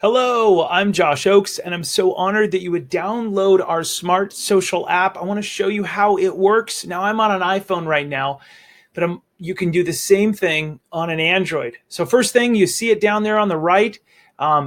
Hello, I'm Josh Oakes, and I'm so honored that you would download our smart social app. I want to show you how it works. Now, I'm on an iPhone right now, but you can do the same thing on an Android. So first thing, you see it down there on the right,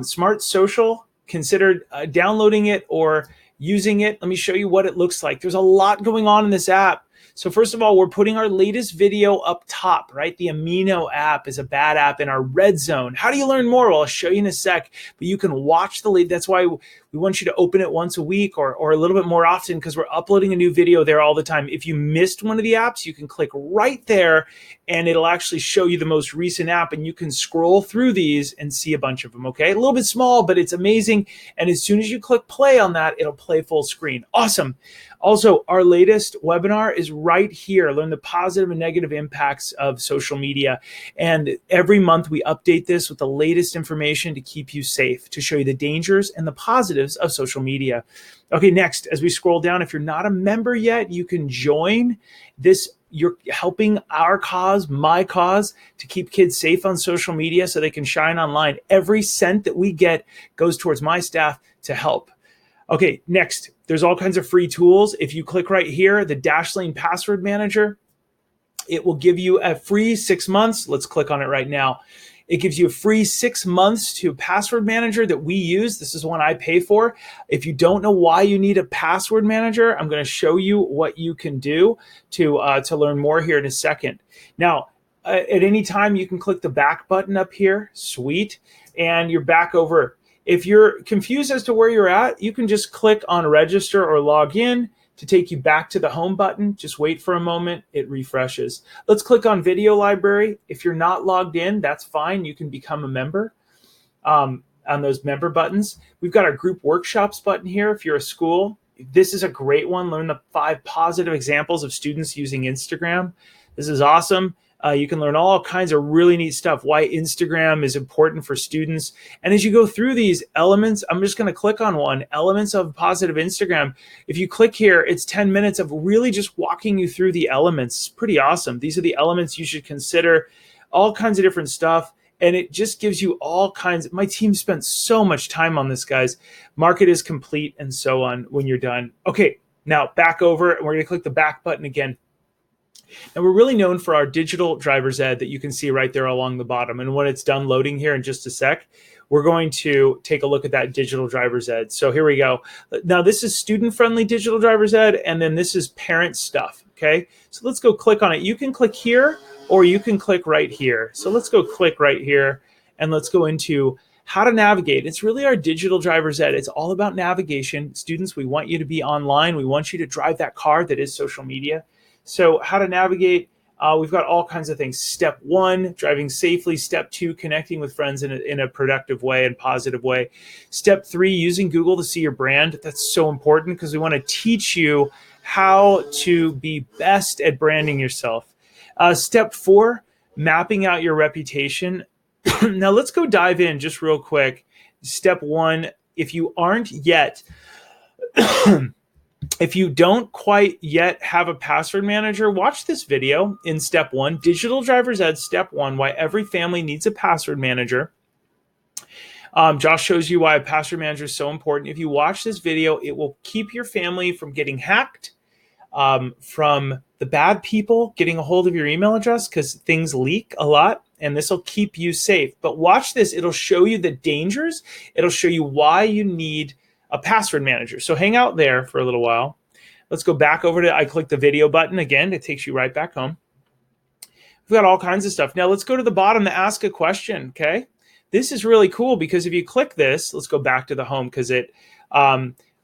Smart Social. Consider downloading it or using it. Let me show you what it looks like. There's a lot going on in this app. So first of all, we're putting our latest video up top, right? The Amino app is a bad app in our red zone. How do you learn more? Well, I'll show you in a sec, but you can watch the lead. That's why we want you to open it once a week or a little bit more often, because we're uploading a new video there all the time. If you missed one of the apps, you can click right there and it'll actually show you the most recent app, and you can scroll through these and see a bunch of them, okay? A little bit small, but it's amazing. And as soon as you click play on that, it'll play full screen. Awesome. Also, our latest webinar is right here. Learn the positive and negative impacts of social media. And every month we update this with the latest information to keep you safe, to show you the dangers and the positives of social media. Okay, next, as we scroll down, if you're not a member yet, you can join this. You're helping our cause, my cause, to keep kids safe on social media so they can shine online. Every cent that we get goes towards my staff to help. Okay, next, there's all kinds of free tools. If you click right here, the Dashlane Password Manager, it will give you a free 6 months. Let's click on it right now. It gives you a free 6 months to a password manager that we use. This is one I pay for. If you don't know why you need a password manager, I'm going to show you what you can do to learn more here in a second. Now, at any time, you can click the back button up here. Sweet. And you're back over. If you're confused as to where you're at, you can just click on register or log in to take you back to the home button. Just wait for a moment, it refreshes. Let's click on video library. If you're not logged in, that's fine. You can become a member on those member buttons. We've got our group workshops button here if you're a school. This is a great one. Learn the 5 positive examples of students using Instagram. This is awesome. You can learn all kinds of really neat stuff, why Instagram is important for students. And as you go through these elements, I'm just going to click on one, elements of positive Instagram. If you click here, it's 10 minutes of really just walking you through the elements. It's pretty awesome. These are the elements you should consider, all kinds of different stuff. And it just gives you all kinds. My team spent so much time on this, guys. Market is complete and so on when you're done. Okay, now back over, and we're going to click the back button again. And we're really known for our digital driver's ed that you can see right there along the bottom. And when it's done loading here in just a sec, we're going to take a look at that digital driver's ed. So here we go. Now this is student-friendly digital driver's ed, and then this is parent stuff, okay? So let's go click on it. You can click here, or you can click right here. So let's go click right here, and let's go into how to navigate. It's really our digital driver's ed. It's all about navigation. Students, we want you to be online. We want you to drive that car that is social media. So how to navigate, we've got all kinds of things. Step 1, driving safely. Step 2, connecting with friends in a productive way and positive way. Step 3, using Google to see your brand. That's so important because we want to teach you how to be best at branding yourself. Step 4, mapping out your reputation. Now let's go dive in just real quick. Step 1, if you aren't yet... If you don't quite yet have a password manager, watch this video in step 1, Digital Driver's Ed, step 1, why every family needs a password manager. Josh shows you why a password manager is so important. If you watch this video, it will keep your family from getting hacked, from the bad people getting a hold of your email address, because things leak a lot, and this will keep you safe. But watch this. It'll show you the dangers. It'll show you why you need a password manager. So hang out there for a little while. Let's go back over to, I click the video button again. It takes you right back home. We've got all kinds of stuff. Now let's go to the bottom to ask a question, okay? This is really cool because if you click this, let's go back to the home because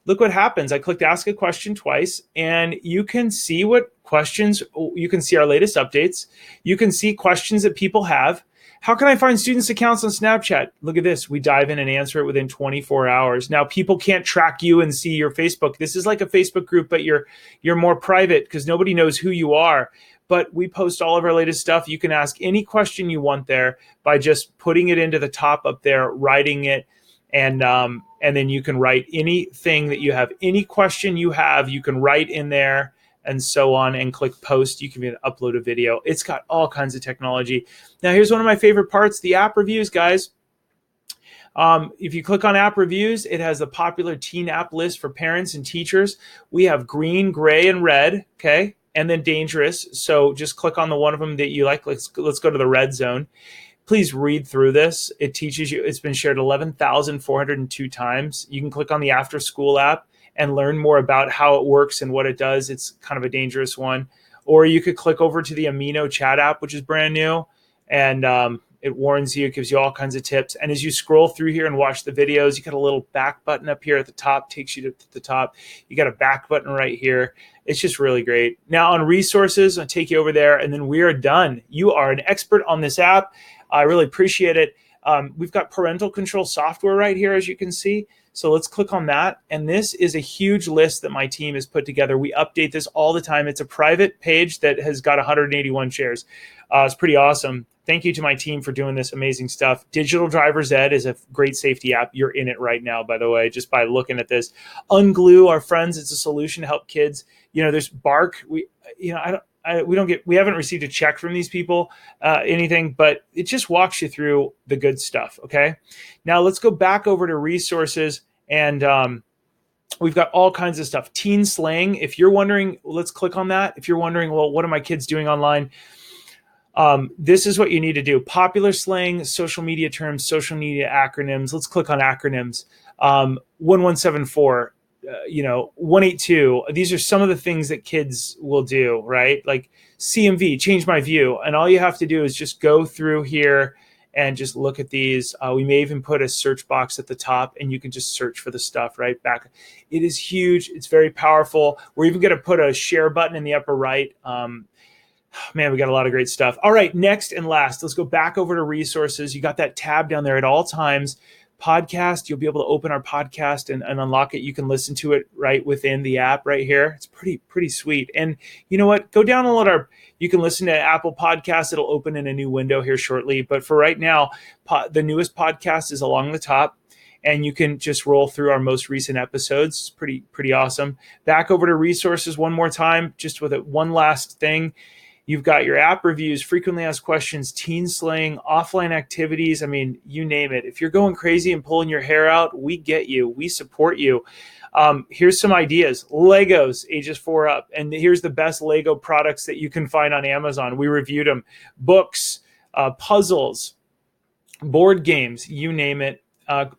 look what happens. I clicked ask a question twice, and you can see what questions, you can see our latest updates. You can see questions that people have. How can I find students' accounts on Snapchat? Look at this. We dive in and answer it within 24 hours. Now, people can't track you and see your Facebook. This is like a Facebook group, but you're more private because nobody knows who you are. But we post all of our latest stuff. You can ask any question you want there by just putting it into the top up there, writing it, and then you can write anything that you have. Any question you have, you can write in there, and so on, and click post. You can even upload a video. It's got all kinds of technology. Now, here's one of my favorite parts, the app reviews, guys. If you click on app reviews, it has the popular teen app list for parents and teachers. We have green, gray, and red, okay? And then dangerous. So just click on the one of them that you like. Let's go to the red zone. Please read through this. It teaches you. It's been shared 11,402 times. You can click on the after school app and learn more about how it works and what it does. It's kind of a dangerous one. Or you could click over to the Amino chat app, which is brand new. And it warns you, it gives you all kinds of tips. And as you scroll through here and watch the videos, you got a little back button up here at the top, takes you to the top. You got a back button right here. It's just really great. Now on resources, I'll take you over there, and then we are done. You are an expert on this app. I really appreciate it. We've got parental control software right here, as you can see. So let's click on that. And this is a huge list that my team has put together. We update this all the time. It's a private page that has got 181 shares. It's pretty awesome. Thank you to my team for doing this amazing stuff. Digital Driver's Ed is a great safety app. You're in it right now, by the way, just by looking at this. Unglue, our friends, it's a solution to help kids. There's Bark. We haven't received a check from these people, anything, but it just walks you through the good stuff. Okay. Now let's go back over to resources, and we've got all kinds of stuff. Teen slang. If you're wondering, let's click on that. If you're wondering, well, what are my kids doing online? This is what you need to do. Popular slang, social media terms, social media acronyms. Let's click on acronyms. 1174, 182. These are some of the things that kids will do, right? Like CMV, change my view. And all you have to do is just go through here and just look at these. We may even put a search box at the top, and you can just search for the stuff right back. It is huge. It's very powerful. We're even going to put a share button in the upper right. Man, we got a lot of great stuff. All right, next and last, let's go back over to resources. You got that tab down there at all times. Podcast, you'll be able to open our podcast and unlock it. You can listen to it right within the app right here. It's pretty sweet. And you know what? Go download you can listen to Apple Podcasts. It'll open in a new window here shortly. But for right now, the newest podcast is along the top, and you can just roll through our most recent episodes. It's pretty awesome. Back over to resources one more time, just with one last thing. You've got your app reviews, frequently asked questions, teen slang, offline activities. I mean, you name it. If you're going crazy and pulling your hair out, we get you. We support you. Here's some ideas. Legos, ages 4 up. And here's the best Lego products that you can find on Amazon. We reviewed them. Books, puzzles, board games, you name it.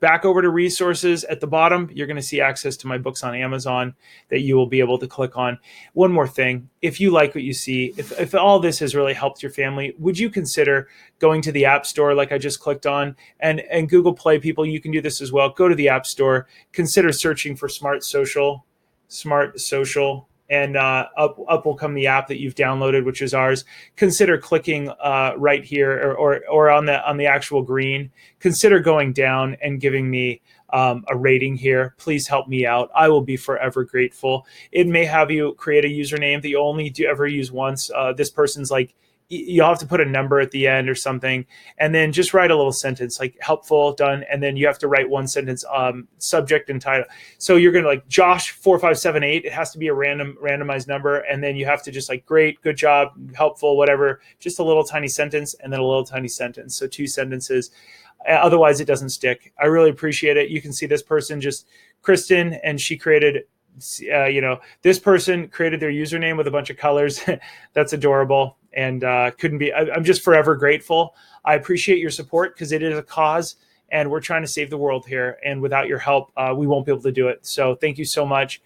Back over to resources at the bottom, you're going to see access to my books on Amazon that you will be able to click on. One more thing, if you like what you see, if all this has really helped your family, would you consider going to the App Store like I just clicked on? And Google Play people, you can do this as well. Go to the App Store, consider searching for Smart Social, and up will come the app that you've downloaded, which is ours. Consider clicking right here or on the actual green. Consider going down and giving me a rating here. Please help me out. I will be forever grateful. It may have you create a username that you only ever use once. This person's like, you'll have to put a number at the end or something, and then just write a little sentence like helpful, done, and then you have to write one sentence, subject and title. So you're going to like Josh 4578. It has to be a randomized number, and then you have to just like great, good job, helpful, whatever, just a little tiny sentence and then a little tiny sentence. So 2 sentences. Otherwise, it doesn't stick. I really appreciate it. You can see this person, just Kristen, and she created, this person created their username with a bunch of colors. That's adorable. And I'm just forever grateful. I appreciate your support because it is a cause, and we're trying to save the world here. And without your help, we won't be able to do it. So thank you so much.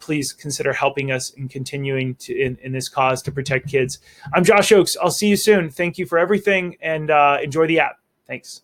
Please consider helping us and continuing in this cause to protect kids. I'm Josh Oakes. I'll see you soon. Thank you for everything, and enjoy the app. Thanks.